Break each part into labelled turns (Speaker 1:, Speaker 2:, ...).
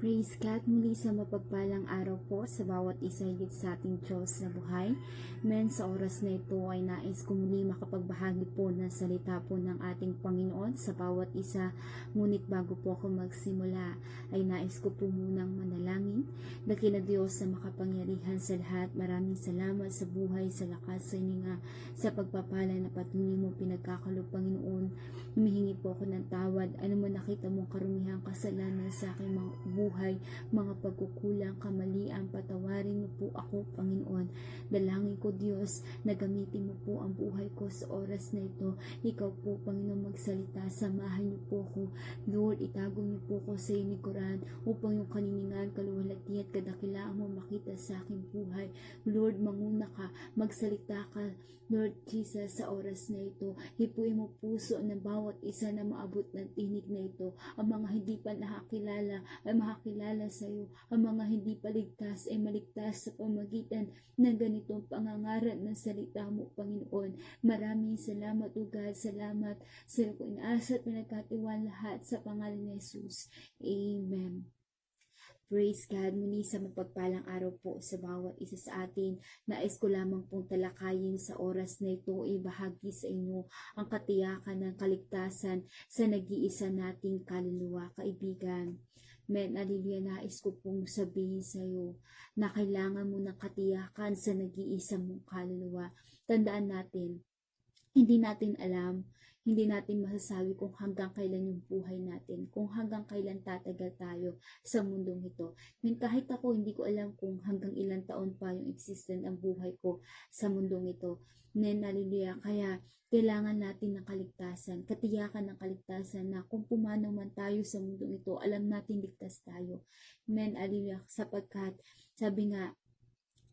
Speaker 1: Praise God muli sa mapagpalang araw po sa bawat isa higit sa ating Diyos na buhay. Men, sa oras na ito ay nais ko muli makapagbahagi po ng salita po ng ating Panginoon sa bawat isa. Ngunit bago po ako magsimula ay nais ko po munang manalangin. Dakila Diyos na makapangyarihan sa lahat, maraming salamat sa buhay, sa lakas, sa hininga, sa pagpapala na patuloy mo pinagkakalob, Panginoon. Humihingi po ako ng tawad, ano man nakita mong karumihang kasalanan sa aking mga buhay, mga pagkukulang, kamalian, patawarin mo po ako, Panginoon. Dalangin ko, Diyos, na gamitin mo po ang buhay ko sa oras na ito. Ikaw po, Panginoon, magsalita, samahan niyo po ako. Lord, itago niyo po ako sa inikuran upang yung kaniningan, kaluwalhati at kadakilaan mo makita sa aking buhay. Lord, manguna ka, magsalita ka, Lord Jesus, sa oras na ito. Hipuin mo puso ng bawat isa na maabot ng tinig na ito. Ang mga hindi pa nakakilala ay makakilala sa iyo. Ang mga hindi paligtas ay maligtas sa pamagitan ng ganitong pangangaral ng salita mo, Panginoon. Maraming salamat, O God. Salamat sa iyo ko inaasa at pinagkatiwala lahat sa pangalan ni Jesus. Amen. Praise God, muli sa mapagpalang araw po sa bawat isa sa atin. Nais ko lamang pong talakayin sa oras na ito, ibahagi sa inyo ang katiyakan ng kaligtasan sa nag-iisa nating kaluluwa, kaibigan. Men, aliluya, nais ko pong sabihin sa iyo na kailangan mo ng katiyakan sa nag-iisa mong kaluluwa. Tandaan natin, hindi natin alam, hindi natin masasabi kung hanggang kailan yung buhay natin, kung hanggang kailan tatagal tayo sa mundong ito. Men, kahit ako, hindi ko alam kung hanggang ilang taon pa yung existent ang buhay ko sa mundong ito. Men, hallelujah, kaya kailangan natin ng kaligtasan, katiyakan ng kaligtasan na kung pumano man tayo sa mundong ito, alam natin ligtas tayo. Men, hallelujah, sapagkat sabi nga,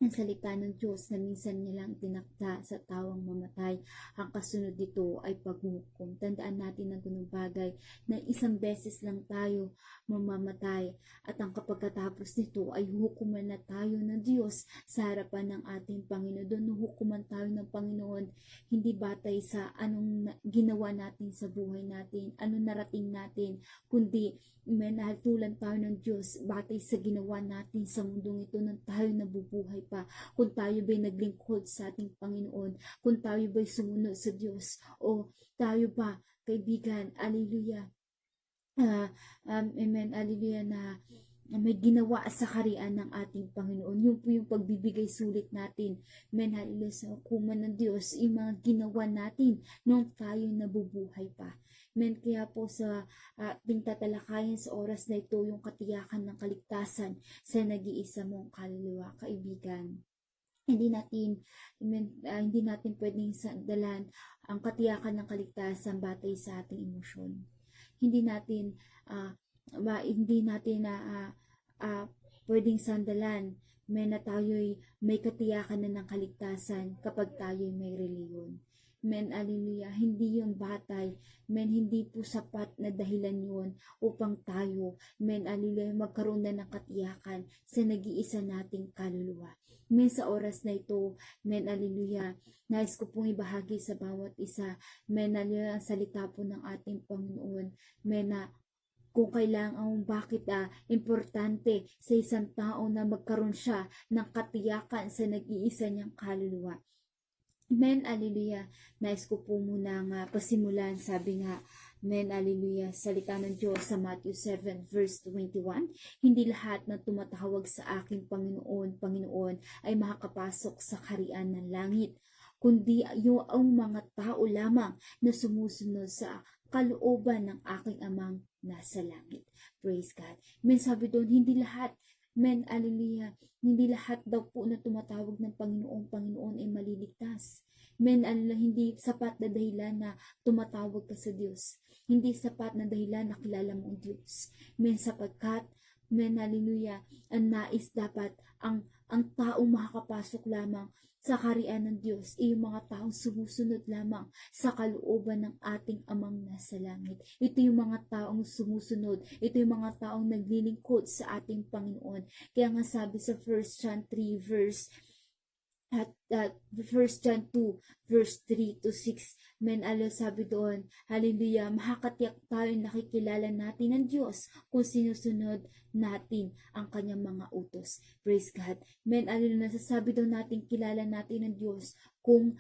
Speaker 1: ang salita ng Diyos na minsan nilang tinakda sa tawang mamatay, ang kasunod dito ay paghuhukom. Tandaan natin ang ganung bagay na isang beses lang tayo mamamatay at ang kapagkatapos nito ay hukuman na tayo ng Diyos sa harapan ng ating Panginoon. Doon hukuman tayo ng Panginoon hindi batay sa anong ginawa natin sa buhay natin, anong narating natin, kundi menahatulan tayo ng Diyos batay sa ginawa natin sa mundong ito nang tayo nabubuhay pa. Kung tayo ba'y naglingkod sa ating Panginoon, kung tayo ba'y sumunod sa Diyos, o tayo ba, kaibigan, alleluia, amen, alleluia, na may ginawa sa kaharian ng ating Panginoon. Yun po yung pagbibigay sulit natin. Amen, hallelujah, sa hukuman ng Diyos, yung mga ginawa natin nung tayo nabubuhay pa. Amen, kaya po sa ating tatalakayan sa oras na ito, yung katiyakan ng kaligtasan sa nag-iisa mong kaluluwa, kaibigan. Hindi natin pwedeng sandalan ang katiyakan ng kaligtasan batay sa ating emosyon. Hindi natin pwedeng sandalan na tayo'y may katiyakan na ng kaligtasan kapag tayo'y may reliyon. Men, alleluia, hindi yun batay. Men, hindi po sapat na dahilan yun upang tayo, men, alleluia, magkaroon na ng katiyakan sa nag-iisa nating kaluluwa. Men, sa oras na ito, men, alleluia, nais ko pong ibahagi sa bawat isa, men, alleluia, ang salita po ng ating Panginoon, men, na kung kailangan, bakit importante sa isang tao na magkaroon siya ng katiyakan sa nag-iisa niyang kaluluwa. Men, alleluia, nais ko po muna nga pasimulan, sabi nga, men, alleluia, salita ng Diyos sa Matthew 7 verse 21, hindi lahat na tumatawag sa aking Panginoon, Panginoon ay makakapasok sa kaharian ng langit, kundi yung mga tao lamang na sumusunod sa kalooban ng aking amang nasa langit. Praise God. Men, sabi doon, hindi lahat, men, alleluia, hindi lahat daw po na tumatawag ng Panginoon ay maliligtas. Men, hindi sapat na dahilan na tumatawag ka sa Diyos. Hindi sapat na dahilan na kilala mo ang Diyos. Men, sapagkat, men, alleluia, ang nais dapat, ang taong makakapasok lamang sa kaharian ng Diyos ay yung mga taong sumusunod lamang sa kalooban ng ating amang nasa langit. Ito yung mga taong sumusunod. Ito yung mga taong naglilingkod sa ating Panginoon. Kaya nga sabi sa 1 John 3 verse at 1 John 2 verse 3 to 6. Men, sabi doon, hallelujah, makakatiyak tayo nakikilala natin ng Diyos kung sinusunod natin ang kanyang mga utos. Praise God. Men, nasasabi daw natin kilala natin ng Diyos kung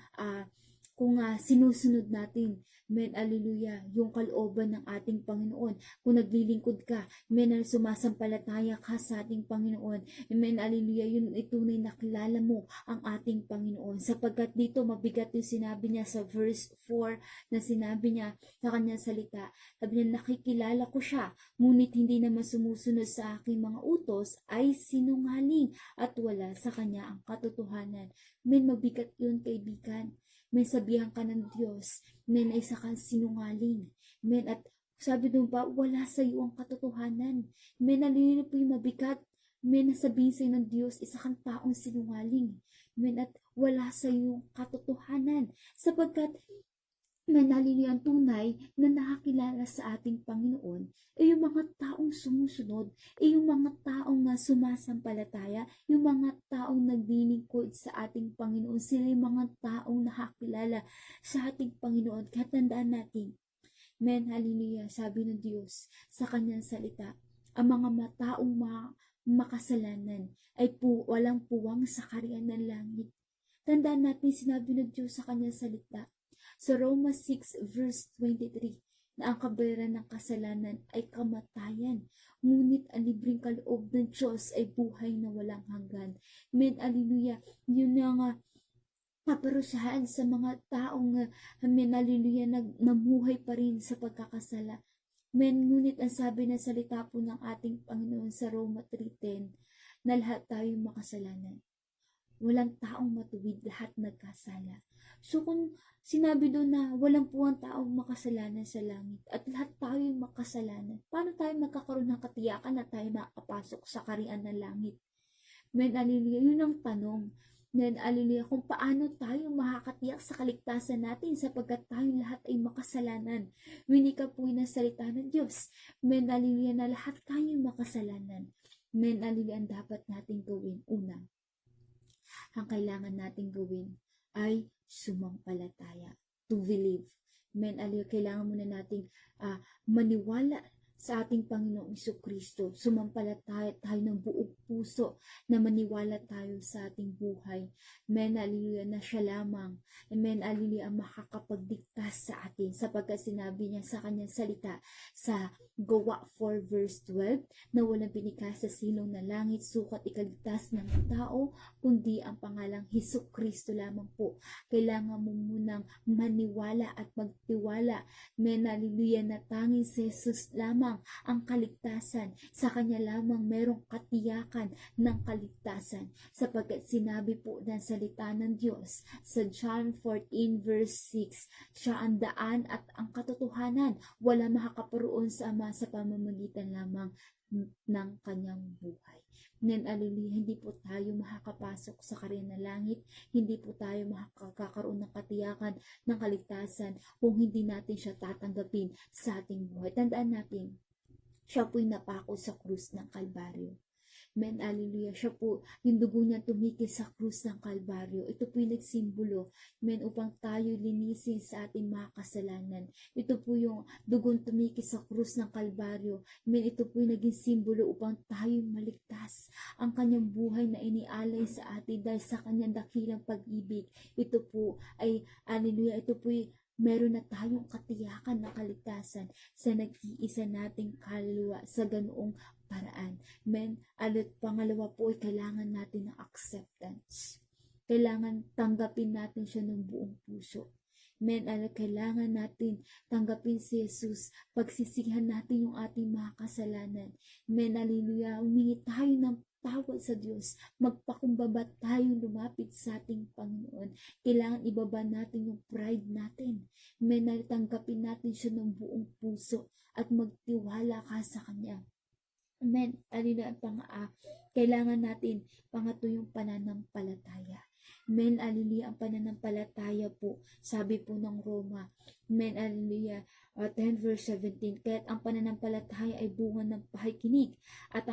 Speaker 1: sinusunod natin, men, hallelujah, yung kalooban ng ating Panginoon. Kung naglilingkod ka, men, sumasampalataya ka sa ating Panginoon, men, hallelujah, yun itunay na kilala mo ang ating Panginoon. Sapagkat dito mabigat yung sinabi niya sa verse 4 na sinabi niya sa kanyang salita. Sabi niya, nakikilala ko siya, ngunit hindi naman sumusunod sa aking mga utos ay sinungaling at wala sa kanya ang katotohanan. Men, mabigat yun, kaibigan. May sabihan ka ng Diyos na isa kang sinungaling. Men, at sabi doon pa, wala sa iyo ang katotohanan. Men, nalilino po yung mabigat. Men, nasabihin sa iyo ng Diyos, isa kang taong sinungaling. Men, at wala sa iyo ang katotohanan. Sapagkat nalilino ang tunay na nakakilala sa ating Panginoon ay yung mga taong sumusunod, ay yung mga taong sumasampalataya, yung mga taong naglilingkod sa ating Panginoon. Sila yung mga taong nakakilala sa ating Panginoon. Kaya tandaan natin, men, hallelujah, sabi ng Diyos sa kanyang salita, ang mga taong makasalanan ay walang puwang sa kaharian ng langit. Tandaan natin, sinabi ng Diyos sa kanyang salita sa Romans 6 verse 23, na ang kabayaran ng kasalanan ay kamatayan, ngunit ang libreng kaloob ng Diyos ay buhay na walang hanggan. Men, hallelujah, yun nga kaparusahan sa mga taong men, hallelujah, namuhay pa rin sa pagkakasala. Men, ngunit ang sabi ng salita po ng ating Panginoon sa Roma 3:10, na lahat tayo makasalanan. Walang taong matuwid, lahat nagkasala. So kung sinabi doon na walang puwang taong makasalanan sa langit at lahat tayo makasalanan, paano tayo magkakaroon ng katiyakan na tayo makapasok sa kaharian ng langit? Men, hallelujah, yun ang tanong. Men, hallelujah, kung paano tayo makakatiyak sa kaligtasan natin sapagkat tayo lahat ay makasalanan. Winika po ng salita ng Diyos. Men, hallelujah, na lahat tayo makasalanan. Men, hallelujah, ang dapat natin gawin. Una, ang kailangan natin gawin ay sumampalataya, to believe. Men, kailangan muna nating maniwala sa ating Panginoong Jesucristo. Sumampalataya tayo ng buong puso na maniwala tayo sa ating buhay. Men, hallelujah, na siya lamang. Amen, hallelujah, ang makakapagligtas sa atin sapagkat sinabi niya sa kanyang salita sa Gawa 4 verse 12 na walang binikha sa silong na langit sukat ikaligtas ng tao kundi ang pangalang Jesucristo lamang po. Kailangan mo munang maniwala at magtiwala. Men, hallelujah, na tanging si Jesus lamang ang kaligtasan. Sa kanya lamang merong katiyakan ng kaligtasan sapagkat sinabi po ng salita ng Diyos sa John 14 verse 6, siya ang daan at ang katotohanan. Wala makakaparoon sa Ama sa pamamagitan lamang ng kanyang buhay. Nen, hallelujah, hindi po tayo makakapasok sa kaharian ng langit, hindi po tayo makakakaroon ng katiyakan ng kaligtasan kung hindi natin siya tatanggapin sa ating buhay. Tandaan natin, siya po'y napako sa krus ng Kalbaryo. Men, hallelujah, siya po, yung dugo niya tumikil sa krus ng Kalbaryo. Ito po yung nagsimbolo, men, upang tayo linisin sa ating mga kasalanan. Ito po yung dugong tumikil sa krus ng Kalbaryo. Men, ito po yung naging simbolo upang tayo maligtas. Ang kanyang buhay na inialay sa atin dahil sa kanyang dakilang pag-ibig. Ito po ay, hallelujah, ito po yung meron na tayong katiyakan na kaligtasan sa nag-iisa nating kaluluwa sa ganoong paraan. Men, at pangalawa po ay kailangan natin ng acceptance. Kailangan tanggapin natin siya ng buong puso. Men, kailangan natin tanggapin si Jesus, pagsisihan natin yung ating mga kasalanan. Men, hallelujah, humingi tayo ng tawad sa Diyos, magpakumbaba tayo lumapit sa ating Panginoon. Kailangan ibaba natin yung pride natin. Men, tanggapin natin siya ng buong puso at magtiwala ka sa Kanya. Amen. Kailangan natin pangatlo yung pananampalataya. Men, hallelujah, ang pananampalataya po, sabi po ng Roma. Men, hallelujah, 10 verse 17, kaya't ang pananampalataya ay bunga ng pakikinig at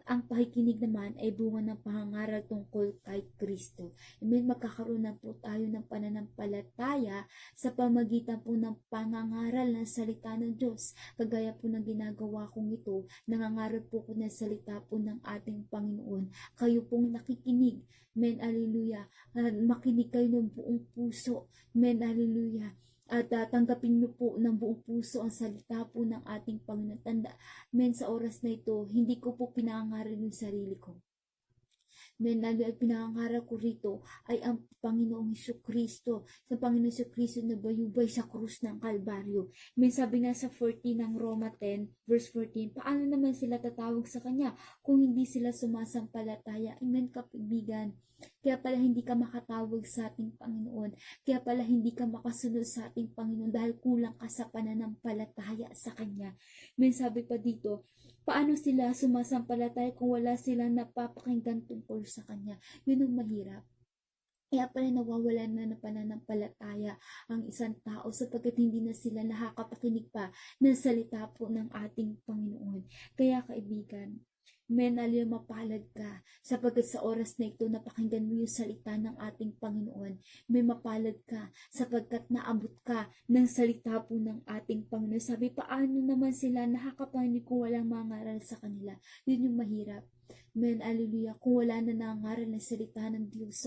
Speaker 1: ang pakikinig naman ay bunga ng pangangaral tungkol kay Kristo. Amen, magkakaroon na po tayo ng pananampalataya sa pamagitan po ng pangangaral ng salita ng Diyos. Kagaya po ng ginagawa kong ito, nangangaral po ko ng salita po ng ating Panginoon. Kayo pong nakikinig. Amen, hallelujah. Makinig kayo ng buong puso. Amen, hallelujah. At tanggapin niyo po ng buong puso ang salita po ng ating Panginoon. Tanda, men, sa oras na ito, hindi ko po pinangaral yung sarili ko. Men, ang pinangaral ko rito ay ang Panginoong Jesucristo. Sa Panginoong Jesucristo na bayubay sa krus ng Kalbaryo. Men, sabi nga sa 14 ng Roma 10, verse 14, paano naman sila tatawag sa Kanya kung hindi sila sumasampalataya? Amen, kaibigan. Kaya pala hindi ka makatawag sa ating Panginoon. Kaya pala hindi ka makasunod sa ating Panginoon dahil kulang ka sa pananampalataya sa Kanya. May sabi pa dito, paano sila sumasampalataya kung wala silang napapakinggan tungkol sa Kanya? Yun ang mahirap. Kaya pala nawawalan na ng pananampalataya ang isang tao sapagkat hindi na sila nakakapakinig pa ng salita po ng ating Panginoon. Kaya kaibigan, men, mapalad ka sapagkat sa oras na ito napakinggan mo yung salita ng ating Panginoon. May mapalad ka sapagkat naabot ka ng salita po ng ating Panginoon. Sabi, paano naman sila nakakapakinig kung walang mangaral sa kanila? Yun yung mahirap. Men, hallelujah, kung wala na nangaral ng salita ng Diyos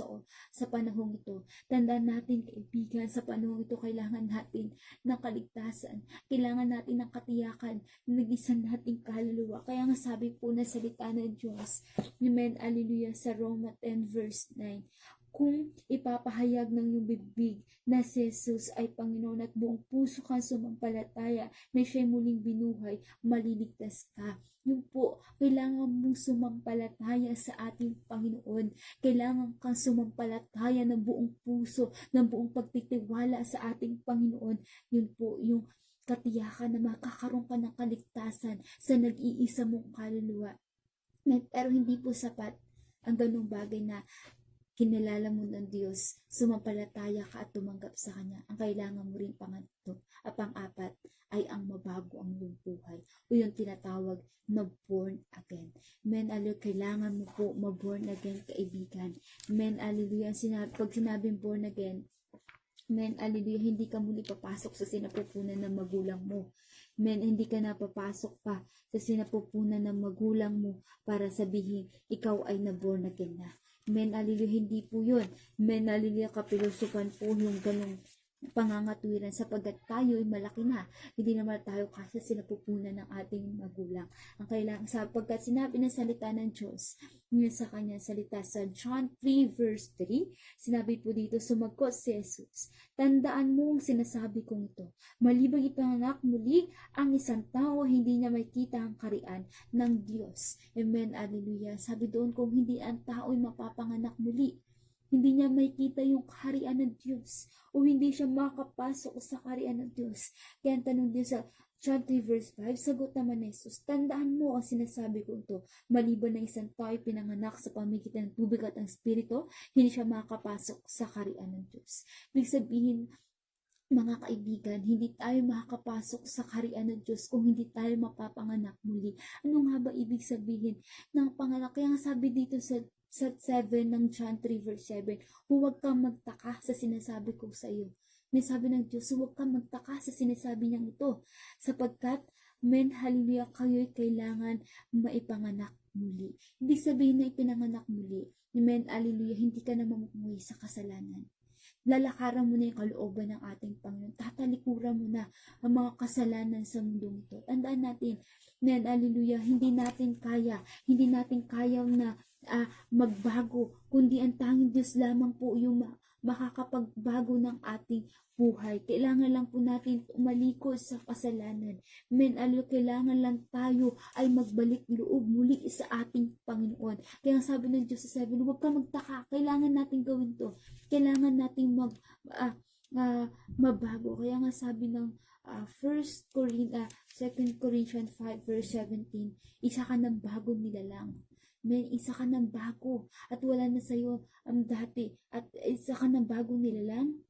Speaker 1: sa panahong ito. Tandaan natin, kaibigan, sa panahong ito kailangan natin ng kaligtasan. Kailangan natin ng katiyakan na nag-isan nating kaluluwa. Kaya nga sabi po na salita ng Diyos, men, hallelujah, sa Roma 10 verse 9, kung ipapahayag ng iyong bibig na si Jesus ay Panginoon at buong puso kang sumampalataya na siya'y muling binuhay, maliligtas ka. Yun po, kailangan mong sumampalataya sa ating Panginoon. Kailangan kang sumampalataya ng buong puso, ng buong pagtitiwala sa ating Panginoon. Yun po, yung katiyakan na makakaroon ka ng kaligtasan sa nag-iisa mong kaluluwa. Pero hindi po sapat ang ganung bagay na kinilala mo ng Diyos, sumampalataya ka at tumanggap sa Kanya. Ang kailangan mo rin pang-apat ay ang mabago ang iyong buhay. O yung tinatawag na born again. Men, hallelujah, kailangan mo po ma-born again, kaibigan. Men, hallelujah, pag sinabing born again, men, hallelujah, hindi ka muli papasok sa sinapupunan ng magulang mo. Men, hindi ka na papasok pa sa sinapupunan ng magulang mo para sabihin, ikaw ay na-born again na. Men, hallelujah, hindi po yun. Men, hallelujah, kapilosopan po yung ganong pangangatwiran sapagkat tayo ay malaki na. Hindi naman tayo kasi sinapupunan ng ating magulang. Ang kailangan, sapagkat sinabi ng salita ng Diyos, yun sa kanyang salita sa John 3 verse 3, sinabi po dito, sumagot si Jesus, tandaan mo ang sinasabi kong ito. Malibang ipanganak muli ang isang tao, hindi niya makita ang karian ng Diyos. Amen, hallelujah. Sabi doon, kung hindi ang tao ay mapapanganak muli, hindi niya makita yung kaharian ng Diyos o hindi siya makapasok sa kaharian ng Diyos. Kaya ang tanong din sa John 3 verse 5, sagot naman ni Jesus, tandaan mo ang sinasabi ko ito, maliban na isang tao ay pinanganak sa pamagitan ng tubig at ng Espiritu, hindi siya makapasok sa kaharian ng Diyos. Ibig sabihin, mga kaibigan, hindi tayo makakapasok sa kaharian ng Diyos kung hindi tayo mapapanganak muli. Ano nga ba ibig sabihin ng panganak? Kaya nga sabi dito sa 7 ng John 3 verse 7, huwag kang magtaka sa sinasabi ko sa iyo. May sabi ng Diyos, huwag kang magtaka sa sinasabi niyang ito. Sapagkat, men, hallelujah, kayo'y kailangan maipanganak muli. Ibig sabihin na ipinanganak muli, men, hallelujah, hindi ka na mamuhay sa kasalanan. Lalakaran mo na yung kalooban ng ating Panginoon. Tatalikuran mo na ang mga kasalanan sa mundong ito. Tandaan natin, men, hallelujah, hindi natin kaya na magbago, kundi ang tanging Diyos lamang po yung makakapagbago ng ating buhay. Kailangan lang po natin umalikod sa kasalanan. Men, kailangan lang tayo ay magbalik loob muli sa ating Panginoon. Kaya sabi ng Diyos sa 7, huwag ka magtaka, kailangan natin gawin to. Kailangan natin mabago. Kaya nga sabi ng 2 Corinthians 5 verse 17, isa ka ng bagong nilalang. Men, isa ka ng bago at wala na sa'yo ang dati at isa ka ng bagong nilalang.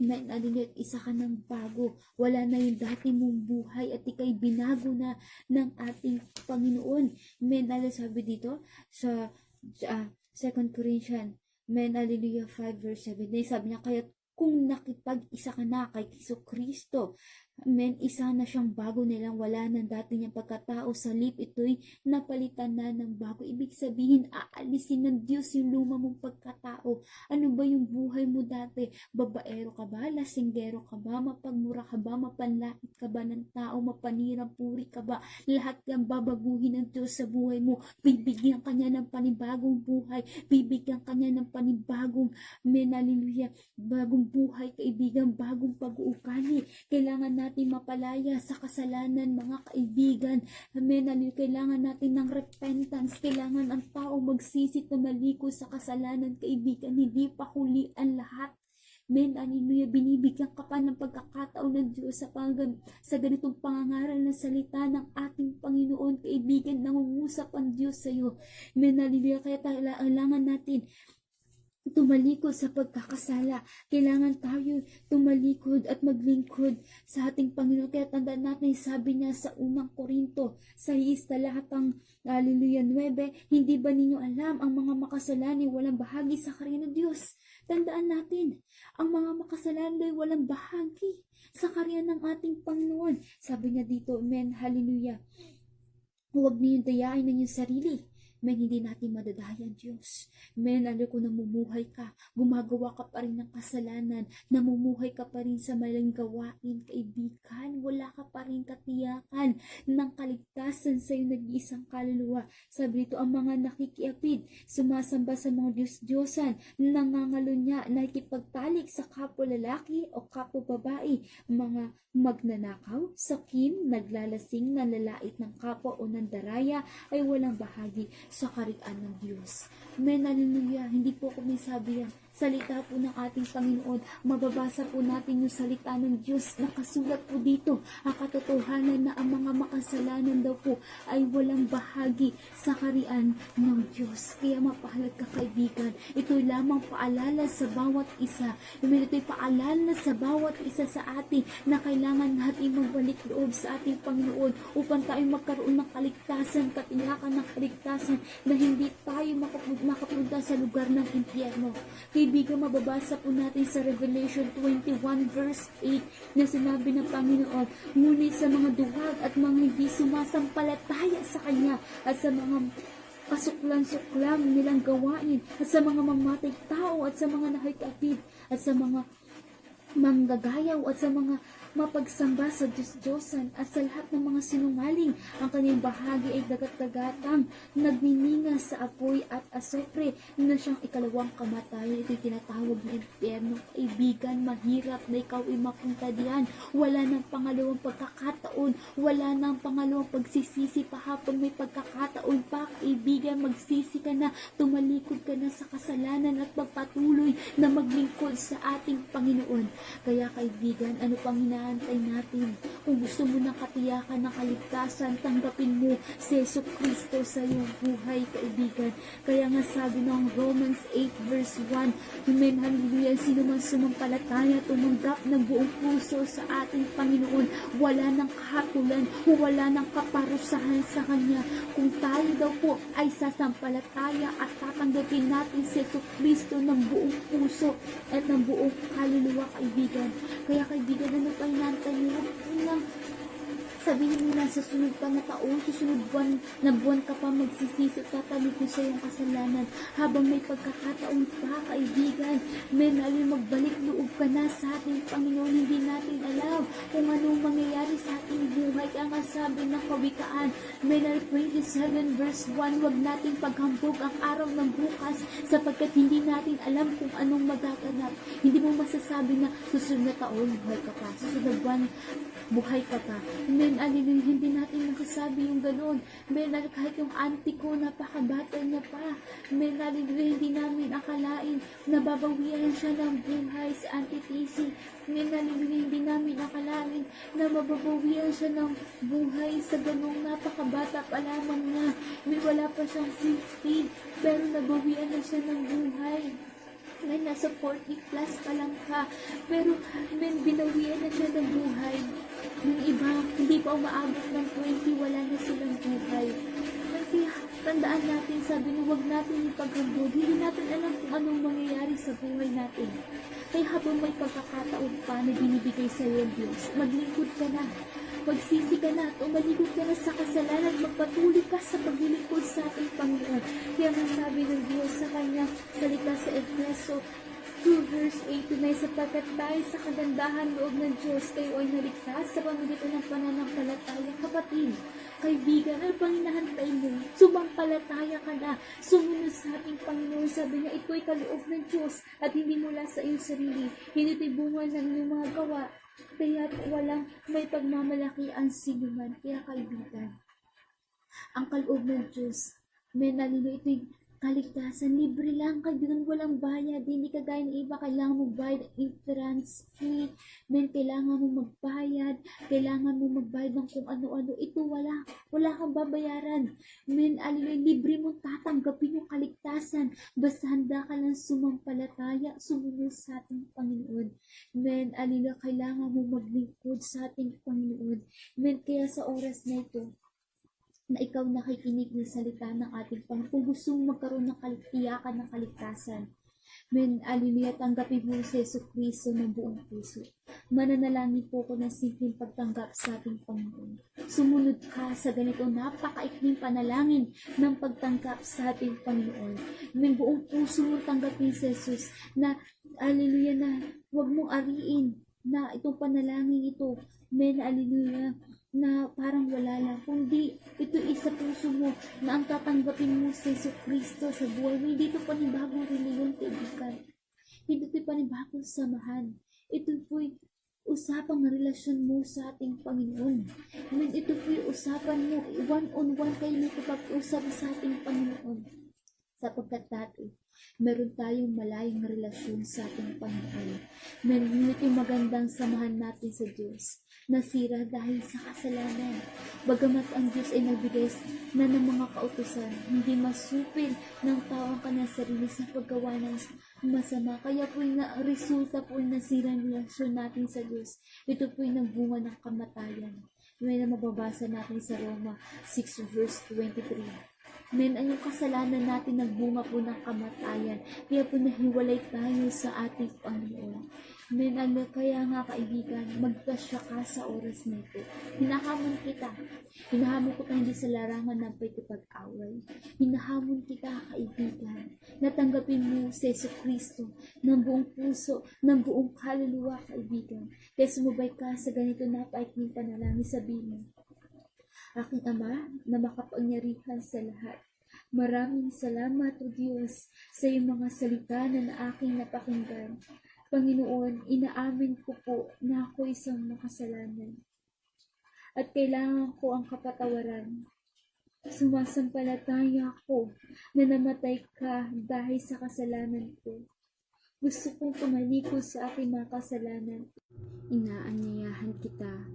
Speaker 1: Men, hallelujah, isa ka ng bago. Wala na yung dati mong buhay at ikay binago na ng ating Panginoon. Men, hallelujah, sabi dito sa 2 Corinthians, men, hallelujah, 5 verse 7, sabi niya, kaya kung nakipag-isa ka na kay Kristo, men, isa na siyang bago nilang wala ng dati niyang pagkatao sa lip, ito'y napalitan na ng bago. Ibig sabihin, aalisin ng Diyos yung luma mong pagkatao. Ano ba yung buhay mo dati? Babaero ka ba? Lasinggero ka ba? Mapagmura ka ba? Mapanlait ka ba ng tao? Mapanirang puri ka ba? Lahat yan babaguhin ng Diyos sa buhay mo. Bibigyan ka niya ng panibagong buhay. Bibigyan ka niya ng panibagong, men, hallelujah, bagong buhay, kaibigan, bagong pag-uukali. Kailangan natin mapalaya sa kasalanan, mga kaibigan. Amen. Kailangan natin ng repentance. Kailangan ang tao magsisi na maliko sa kasalanan, kaibigan. Hindi pa huli ang lahat. Amen. Hallelujah. Binibigyan ka pa ng pagkakataon ng Diyos sa ganitong pangangaral na salita ng ating Panginoon, kaibigan. Nangungusap ang Diyos sa iyo. Amen. Hallelujah. Kaya kailangan natin tumalikod sa pagkakasala. Kailangan tayo tumalikod at maglingkod sa ating Panginoon. Kaya tandaan natin, sabi niya sa unang Korinto, sa talatang, hallelujah, 9, hindi ba ninyo alam ang mga makasalanan walang bahagi sa karya ng Diyos? Tandaan natin, ang mga makasalanan ay walang bahagi sa karya ng ating Panginoon. Sabi niya dito, amen, hallelujah, huwag niyo dayain ng inyong sarili. Men, hindi natin madadaya ang Diyos. Men, alam ko, namumuhay ka, gumagawa ka pa rin ng kasalanan, namumuhay ka pa rin sa maling gawain, kaibigan, wala ka pa rin katiyakan ng kaligtasan sa iyong nag-iisang kaluluwa. Sabi dito, ang mga nakikiapid, sumasamba sa mga Diyos-Diyosan, nangangalunya, nakikipagtalik sa kapwa lalaki o kapwa babae, mga magnanakaw, sakim, naglalasing, nalalait ng kapwa o nandaraya, ay walang bahagi sa karian ng Diyos. Amen, hallelujah. Hindi po ko may sabi yan. Salita po ng ating Panginoon. Mababasa po natin yung salita ng Diyos. Nakasulat po dito ang katotohanan na ang mga makasalanan daw po ay walang bahagi sa karian ng Diyos. Kaya mapahalag ka, kaibigan. Ito'y lamang paalala sa bawat isa. Ito'y paalala sa bawat isa sa atin na kailangan natin magbalik loob sa ating Panginoon upang tayo magkaroon ng kaligtasan, katiyakan ng kaligtasan na hindi tayo makapunta sa lugar ng impyerno. Kaibigan, mababasa po natin sa Revelation 21 verse 8 na sinabi ng Panginoon, ngunit sa mga duwag at mga hindi sumasampalataya sa Kanya at sa mga kasuklan-suklam nilang gawain at sa mga mamatay tao at sa mga nakikiapid at sa mga manggagayaw at sa mga mapagsamba sa Diyos-Diyosan at sa lahat ng mga sinungaling. Ang kanyang bahagi ay dagat-dagatang nagnininga sa apoy at asopre na siyang ikalawang kamatayan. Ito'y tinatawag na impyerno. Kaibigan, mahirap na ikaw ay mapunta diyan. Wala nang pangalawang pagkakataon. Wala nang pangalawang pagsisisi pa habang may pagkakataon pa. Kaibigan, magsisi ka na, tumalikod ka na sa kasalanan at magpatuloy na maglingkod sa ating Panginoon. Kaya kaibigan, ano pang hinahantay natin? Kung gusto mo ng katiyakan ng kaligtasan, tanggapin mo si Yesu Kristo sa iyong buhay, kaibigan. Kaya nga sabi ng Romans 8 verse 1, Amen, hallelujah, sino man sumampalataya, tumanggap ng buong puso sa ating Panginoon, wala nang kahatulan, wala nang kaparusahan sa Kanya. Kung tayo daw po ay sasampalataya at tatanggapin natin si Yesu Kristo ng buong puso at ng buong kaluluwa, kaibigan. Kaya kaibigan, ano pa hinantay niyo? Sabihin mo na sa sunod pa na taon, susunod buwan ka pa magsisisi, tatalikod sa iyong kasalanan habang may pagkakataon pa, kaibigan. Men, magbalik loob ka na sa ating Panginoon. Hindi natin alam kung anong mangyayari sa ating buhay. Kaya nga sabi ng Kawikaan, Men 27 verse 1, huwag nating paghambog ang araw ng bukas sapagkat hindi natin alam kung anong magaganap. Hindi mo masasabi na susunod na taon, buhay ka pa. Susunod buwan, buhay ka pa. Men, Men, hallelujah, hindi natin masasabi yung ganun. Men, kahit yung auntie ko, napakabata niya pa. Men, hallelujah, hindi namin akalain na babawian siya ng buhay sa Auntie Casey. Men, hallelujah, hindi namin akalain na mababawian siya ng buhay sa ganung napakabata pa lamang niya. Men, wala pa siyang 50, pero nabawian na siya ng buhay. Men, nasa 40 plus pa lang ka, pero men, binawian na siya ng buhay. Yung iba, hindi pa umaabot ng 20, wala na silang buhay. Kaya tandaan natin, sabi niyo, huwag natin ipaghambog. Hindi natin alam kung anong mangyayari sa buhay natin. Kaya habang may pagkakataon pa na binibigay sa iyo ng Diyos, maglingkod ka na. Magsisi ka na at umaligod ka na sa kasalanan, magpatuloy ka sa paglilingkod sa ating Panginoon. Kaya nga sabi ng Diyos sa kanyang salita sa Efeso 2 verse 89, sapagkat tayo sa kagandahan loob ng Diyos, kayo ay naligtas sa pamamagitan ng pananampalataya. Kapatid, kaibigan, ano pang hinahantay mo? Sumampalataya ka na, sumunod sa ating Panginoon. Sabi niya, ito'y kaloob ng Diyos at hindi mula sa iyong sarili. Hindi ito'y bunga ng iyong mga gawa. Kaya walang may pagmamalaki ang sinuman. Kaya kaibigan, ang kaloob ng Diyos, may nalilo, ito'y kaligtasan, libre lang, kaibigan, walang bayad. Hindi kagaya ng iba, kailangan mo bayad entrance fee, men, kailangan mo magbayad, kailangan mo magbayad ng kung ano-ano. Ito wala kang babayaran. Men, libre mo tatanggapin yung kaligtasan. Basta handa ka lang sumampalataya, sumunod sa ating Panginoon. Men, kailangan mo maglingkod sa ating Panginoon. Men, kaya sa oras na ito, na ikaw nakikinig ng salita ng ating Panginoon, kung gusto mong magkaroon ng tiyakan ng kaligtasan, men, tanggapin mo si Jesucristo ng buong puso. Mananalangin po ko ng simpleng pagtanggap sa ating Panginoon. Sumunod ka sa ganito napakaikling panalangin ng pagtanggap sa ating Panginoon. Men, buong puso mo tanggapin si Jesus na, na huwag mong ariin na itong panalangin ito, men, na parang wala lang, kundi ito isa puso mo na ang tatanggapin mo sa Jesucristo sa buhay mo. Hindi ito panibagong reliyon, kaibigan. Hindi ito panibagong samahan. Ito po'y usapang relasyon mo sa ating Panginoon. And ito po'y usapan mo, one-on-one kayo nakapag-usap sa ating Panginoon. Sapagkat dati, meron tayong malayang relasyon sa ating Panginoon. Meron itong magandang samahan natin sa Diyos. Nasira dahil sa kasalanan. Bagamat ang Diyos ay nagbigay na ng mga kautusan, hindi masupil ng tao ang kanyang sarili sa paggawa ng masama. Kaya po'y resulta po'y nasira ang relasyon natin sa Diyos. Ito po'y nagbunga ng kamatayan. May na mababasa natin sa Roma 6 verse 23. Men, ang kasalanan natin nagbunga po ng kamatayan. Kaya po nahiwalay tayo sa ating Panginoon. Men, kaya nga kaibigan, magtasya ka sa oras na ito. Hinahamon kita. Hinahamon ko hindi sa larangan ng pagkipag-away. Hinahamon kita, kaibigan. Natanggapin mo si Jesucristo ng buong puso, ng buong kaluluwa, kaibigan. Kaya sumubay ka sa ganito napaikling panalangin, sabihin mo, aking Ama na makapangyarihan sa lahat, maraming salamat o Diyos sa iyong mga salita na aking napakinggan. Panginoon, inaamin ko po na ako isang makasalanan at kailangan ko ang kapatawaran. Sumasampalataya ako na namatay ka dahil sa kasalanan ko. Gusto kong tumalikod sa aking mga kasalanan. Inaanyayahan kita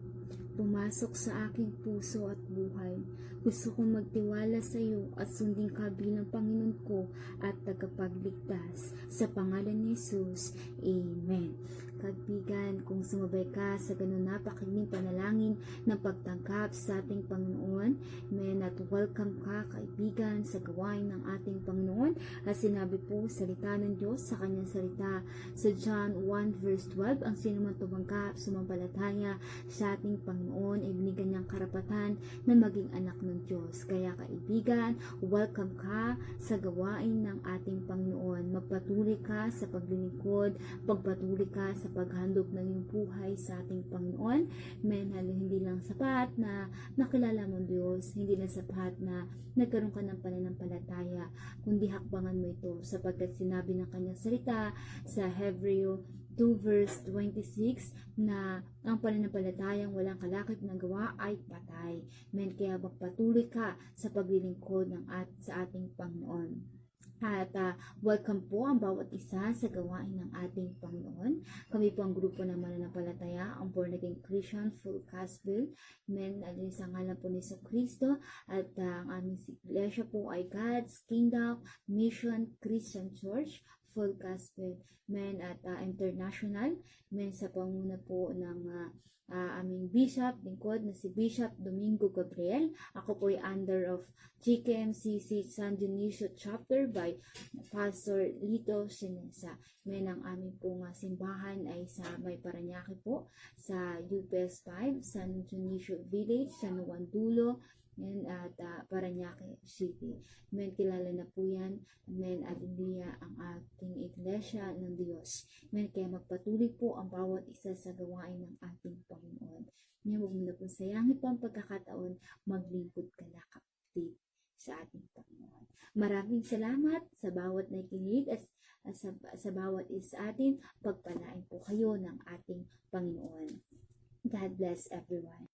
Speaker 1: pumasok sa aking puso at buhay. Gusto kong magtiwala sa iyo at sundin ka bilang Panginoon ko at tagapagligtas. Sa pangalan ni Jesus, Amen. Kaibigan, kung sumabay ka sa ganun napakinging panalangin ng pagtanggap sa ating Panginoon, amen, at welcome ka, kaibigan, sa gawain ng ating Panginoon. At sinabi po salita ng Diyos sa kanyang salita sa John 1 verse 12, ang sino man tumanggap, sumampalataya sa ating Panginoon ay binigyan niyang karapatan na maging anak ng Diyos. Kaya kaibigan, welcome ka sa gawain ng ating Panginoon. Magpatuloy ka sa paglilingkod, pagpatuloy ka sa paghandog ng iyong buhay sa ating Panginoon. Hindi lang sapat na nakilala mo Diyos, hindi lang sapat na nagkaroon ka ng pananampalataya, kundi hakbangan mo ito sapagkat sinabi ng kanyang salita sa Hebreo 2 verse 26 na ang pananampalatayang walang kalakip na gawa ay patay. Men, kaya magpatuloy ka sa paglilingkod sa ating Panginoon. At welcome po ang bawat isa sa gawain ng ating Panginoon. Kami po ang grupo ng mananampalataya, ang Born Again Christian Full Gospel. Men, sa ngalan po ni Kristo, at ang aming iglesia po ay God's Kingdom Mission Christian Church Full Gospel. Men, at international. Men, sa panguna po ng aming bishop, lingkod na si Bishop Domingo Gabriel. Ako po ay under of GKMCC San Dionisio Chapter by Pastor Lito Sinesa. Men, ang aming pong simbahan ay sa May Parañaque po, sa UPS 5, San Dionisio Village, San Juan Dulo, at Parañaque City. Men, kilala na po yan. Men, hallelujah, ang ating iglesia ng Diyos. Men, kaya magpatuloy po ang bawat isa sa gawain ng ating Panginoon. Ngayon, huwag mo na po sayangin po ang pagkakataon, maglingkod ka na kapatid sa ating Panginoon. Maraming salamat sa bawat nakikinig at sa bawat isa atin. Pagpalain po kayo ng ating Panginoon. God bless everyone.